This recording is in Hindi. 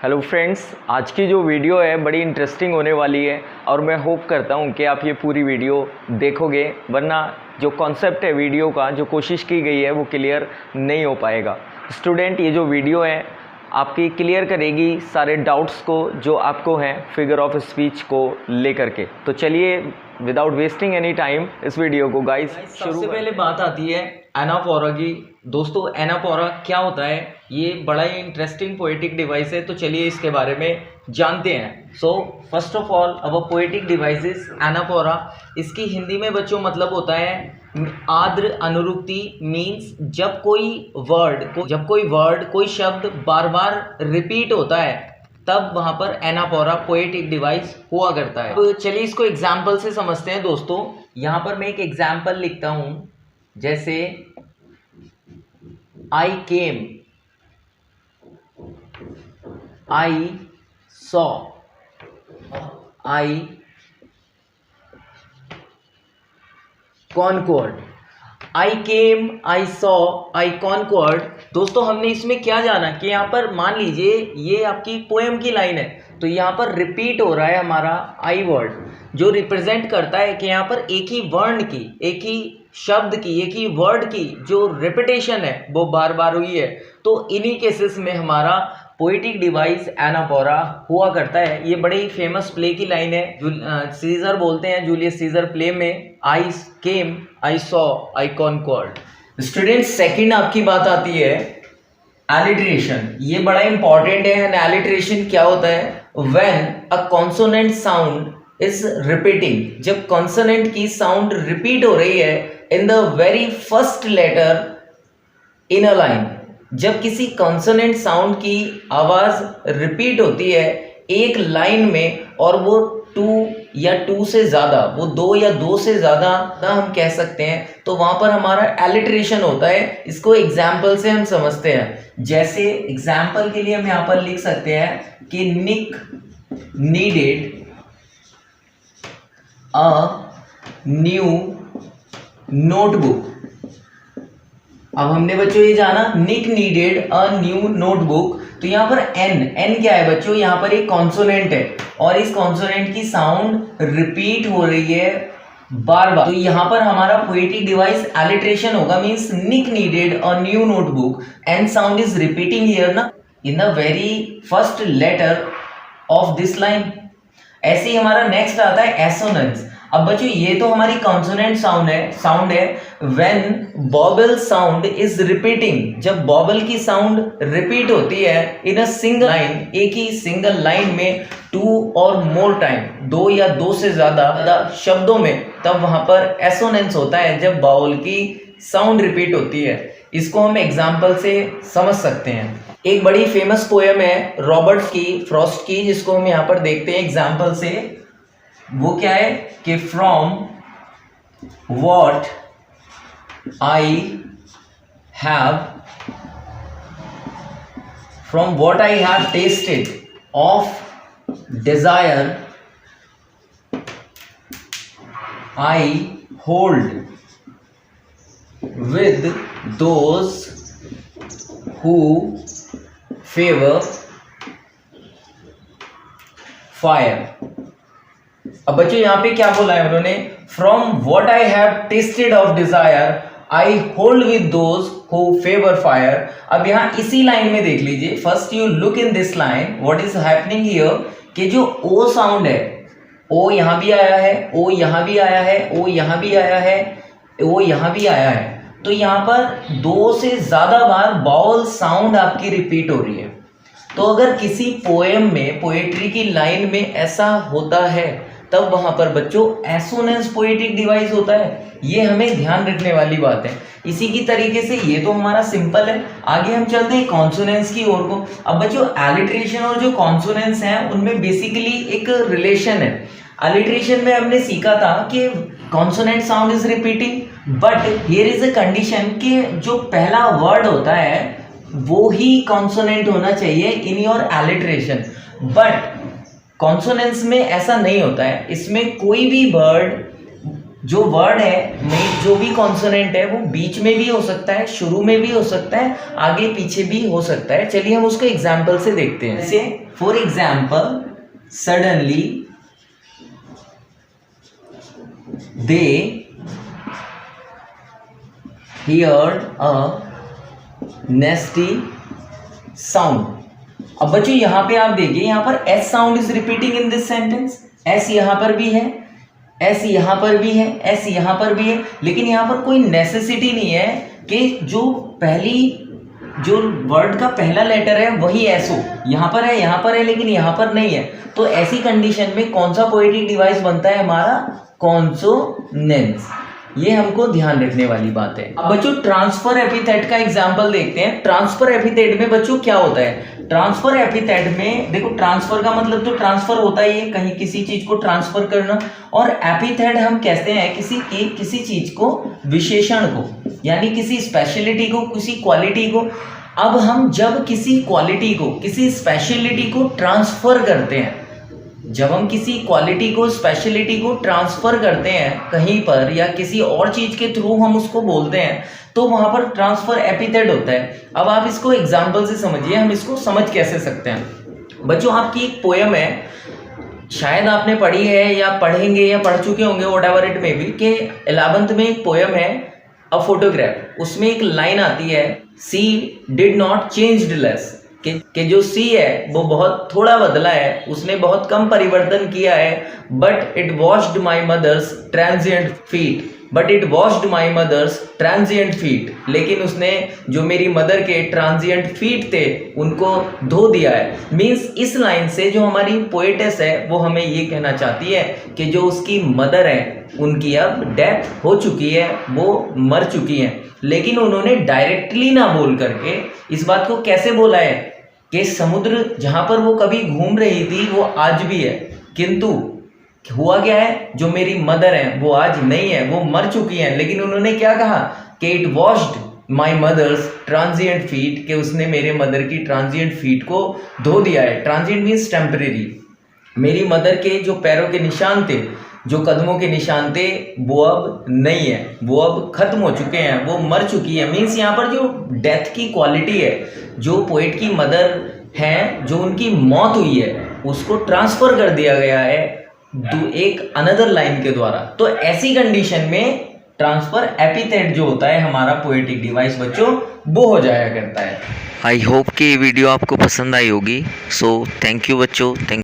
हेलो फ्रेंड्स, आज की जो वीडियो है बड़ी इंटरेस्टिंग होने वाली है और मैं होप करता हूँ कि आप ये पूरी वीडियो देखोगे, वरना जो कॉन्सेप्ट है वीडियो का, जो कोशिश की गई है वो क्लियर नहीं हो पाएगा। स्टूडेंट, ये जो वीडियो है आपकी क्लियर करेगी सारे डाउट्स को जो आपको हैं फिगर ऑफ स्पीच को लेकर के। तो चलिए विदाउट वेस्टिंग एनी टाइम इस वीडियो को गाइस सबसे पहले बात आती है एनाफोरा की। दोस्तों, एनाफोरा क्या होता है? ये बड़ा ही इंटरेस्टिंग पोएटिक डिवाइस है, तो चलिए इसके बारे में जानते हैं। सो फर्स्ट ऑफ ऑल अब पोएटिक डिवाइसेस एनाफोरा, इसकी हिंदी में बच्चों मतलब होता है आद्र अनुरुक्ति। मीन्स जब कोई वर्ड कोई शब्द बार बार रिपीट होता है तब वहाँ पर एनाफोरा पोएटिक डिवाइस हुआ करता है। तो चलिए इसको एग्जाम्पल से समझते हैं। दोस्तों, यहाँ पर मैं एक एग्जाम्पल लिखता हूँ, जैसे I came, I saw, I conquered. I came, I saw, I conquered. दोस्तों, हमने इसमें क्या जाना कि यहाँ पर मान लीजिए ये आपकी पोएम की लाइन है, तो यहाँ पर रिपीट हो रहा है हमारा आई वर्ड, जो रिप्रेजेंट करता है कि यहाँ पर एक ही वर्ण की, एक ही शब्द की, एक ही वर्ड की जो रिपीटेशन है वो बार बार हुई है। तो इन्हीं केसेस में हमारा पोएटिक डिवाइस एनाफोरा हुआ करता है। ये बड़े ही फेमस प्ले की लाइन है, सीजर बोलते हैं, जूलियस सीजर प्ले में I came, I saw, I conquered. Student, second आपकी बात आती है एलिट्रेशन। ये बड़ा इंपॉर्टेंट है। एलिट्रेशन क्या होता है? When a consonant sound is repeating, जब कॉन्सोनेंट की साउंड रिपीट हो रही है in the very first letter in a line. जब किसी कॉन्सोनेंट साउंड की आवाज रिपीट होती है एक लाइन में और वो टू या टू से ज्यादा, वो दो या दो से ज्यादा हम कह सकते हैं, तो वहां पर हमारा एलिट्रेशन होता है। इसको एग्जाम्पल से हम समझते हैं। जैसे एग्जाम्पल के लिए हम यहाँ पर लिख सकते हैं कि निक नीडेड अ न्यू नोटबुक। अब हमने बच्चों ये जाना निक नीडेड अ न्यू नोटबुक, तो यहाँ पर एन क्या है बच्चों? यहाँ पर एक कॉन्सोनेंट है और इस कॉन्सोनेंट की साउंड रिपीट हो रही है बार बार, तो यहाँ पर हमारा पोएटिक डिवाइस एलिट्रेशन होगा। Means Nick needed a new notebook, N sound is repeating here ना in the very first letter of this line. ऐसे ही हमारा नेक्स्ट आता है एसोनेंस। अब बच्चों, ये तो हमारी कॉन्सोनेंट साउंड है व्हेन बॉबल साउंड इज रिपीटिंग, जब बॉबल की साउंड रिपीट होती है इन अ सिंगल लाइन, एक ही सिंगल लाइन में टू और मोर टाइम, दो या दो से ज्यादा शब्दों में, तब वहां पर एसोनेंस होता है जब बॉबल की साउंड रिपीट होती है। इसको हम एग्जाम्पल से समझ सकते हैं। एक बड़ी फेमस पोएम है रॉबर्ट फ्रॉस्ट की, जिसको हम यहाँ पर देखते हैं एग्जाम्पल से। वो क्या है कि from what I have tested of desire I hold with those who favour fire. अब बच्चों, यहाँ पे क्या बोला है उन्होंने? From what I have tested of desire I hold with those who favour fire. अब यहाँ इसी लाइन में देख लीजिए, first you look in this line, what is happening here कि जो ओ साउंड है, ओ यहाँ भी आया है, ओ यहाँ भी आया है, ओ यहाँ भी आया है, ओ यहाँ भी आया है, तो यहाँ पर दो से ज्यादा बार बाउल साउंड आपकी रिपीट हो रही है। तो अगर किसी पोएम में, पोएट्री की लाइन में ऐसा होता है तब वहां पर बच्चों एसोनेंस पोएटिक डिवाइस होता है। ये हमें ध्यान रखने वाली बात है। इसी की तरीके से ये तो हमारा सिंपल है। आगे हम चलते हैं कॉन्सोनेंस की ओर को। अब बच्चों, एलिट्रेशन और जो कॉन्सोनेंस हैं उनमें बेसिकली एक रिलेशन है। एलिट्रेशन में हमने सीखा था कि consonant sound is repeating, but here is a condition कि जो पहला वर्ड होता है वो ही कॉन्सोनेंट होना चाहिए in your alliteration. But consonance में ऐसा नहीं होता है। इसमें कोई भी वर्ड जो वर्ड है में जो भी कॉन्सोनेंट है वो बीच में भी हो सकता है, शुरू में भी हो सकता है, आगे पीछे भी हो सकता है। चलिए हम उसको एग्जाम्पल से देखते हैं। जैसे for example, suddenly they heard a नेस्टी sound. अब बच्चों यहाँ पे आप देखिए, यहाँ पर S sound is repeating in this sentence. S यहाँ पर भी है, एस यहाँ पर भी है, एस यहाँ पर भी है, लेकिन यहाँ पर कोई नेसेसिटी नहीं है कि जो वर्ड का पहला लेटर है वही एस हो। यहाँ पर है, यहाँ पर है, लेकिन यहाँ पर नहीं है। तो ऐसी कंडीशन में कौन सा पोएटिक डिवाइस बनता है हमारा? कॉन्सोनेंस। ये हमको ध्यान रखने वाली बात है। अब बच्चों ट्रांसफर एपिथेट का एग्जांपल देखते हैं। ट्रांसफर एपिथेट में बच्चों क्या होता है? ट्रांसफर एपिथेट में देखो, ट्रांसफर का मतलब तो ट्रांसफर होता ही है, कहीं किसी चीज को ट्रांसफर करना। और एपिथेट हम कहते हैं किसी चीज को, विशेषण को, यानी किसी स्पेशलिटी को, किसी क्वालिटी को। अब हम जब किसी क्वालिटी को, किसी स्पेशलिटी को ट्रांसफर करते हैं, जब हम किसी क्वालिटी को, स्पेशलिटी को ट्रांसफर करते हैं कहीं पर या किसी और चीज के थ्रू हम उसको बोलते हैं, तो वहां पर ट्रांसफर एपिथेट होता है। अब आप इसको एग्जांपल से समझिए, हम इसको समझ कैसे सकते हैं। बच्चों आपकी एक पोयम है, शायद आपने पढ़ी है या पढ़ेंगे या पढ़ चुके होंगे, व्हाटएवर इट मे बी, कि 11th में एक पोयम है अ फोटोग्राफ। उसमें एक लाइन आती है, सी डिड नॉट चेंज्ड लेस, कि जो सी है वो बहुत थोड़ा बदला है, उसने बहुत कम परिवर्तन किया है। But it washed my mother's transient feet, but it washed my mother's transient feet, लेकिन उसने जो मेरी मदर के ट्रांजिएंट फीट थे उनको धो दिया है। मीन्स इस लाइन से जो हमारी पोएटेस है वो हमें ये कहना चाहती है कि जो उसकी मदर है उनकी अब डेथ हो चुकी है, वो मर चुकी हैं, लेकिन उन्होंने डायरेक्टली ना बोल करके इस बात को कैसे बोला है कि समुद्र जहां पर वो कभी घूम रही थी वो आज भी है, किंतु हुआ क्या है, जो मेरी मदर है वो आज नहीं है, वो मर चुकी हैं। लेकिन उन्होंने क्या कहा कि it washed my mother's transient feet, कि उसने मेरे मदर की ट्रांजिएंट फीट को धो दिया है। Transient means temporary. मेरी मदर के जो पैरों के निशान थे, जो कदमों के निशान थे, वो अब नहीं है, वो अब खत्म हो चुके हैं, वो मर चुकी है। मीन्स यहाँ पर जो डेथ की क्वालिटी है, जो पोएट की मदर है, जो उनकी मौत हुई है, उसको ट्रांसफर कर दिया गया है एक अनदर लाइन के द्वारा। तो ऐसी कंडीशन में ट्रांसफर एपिथेट जो होता है हमारा पोएटिक डिवाइस बच्चों, वो हो जाया करता है। आई होप कि ये वीडियो आपको पसंद आई होगी। सो थैंक यू बच्चों, थैंक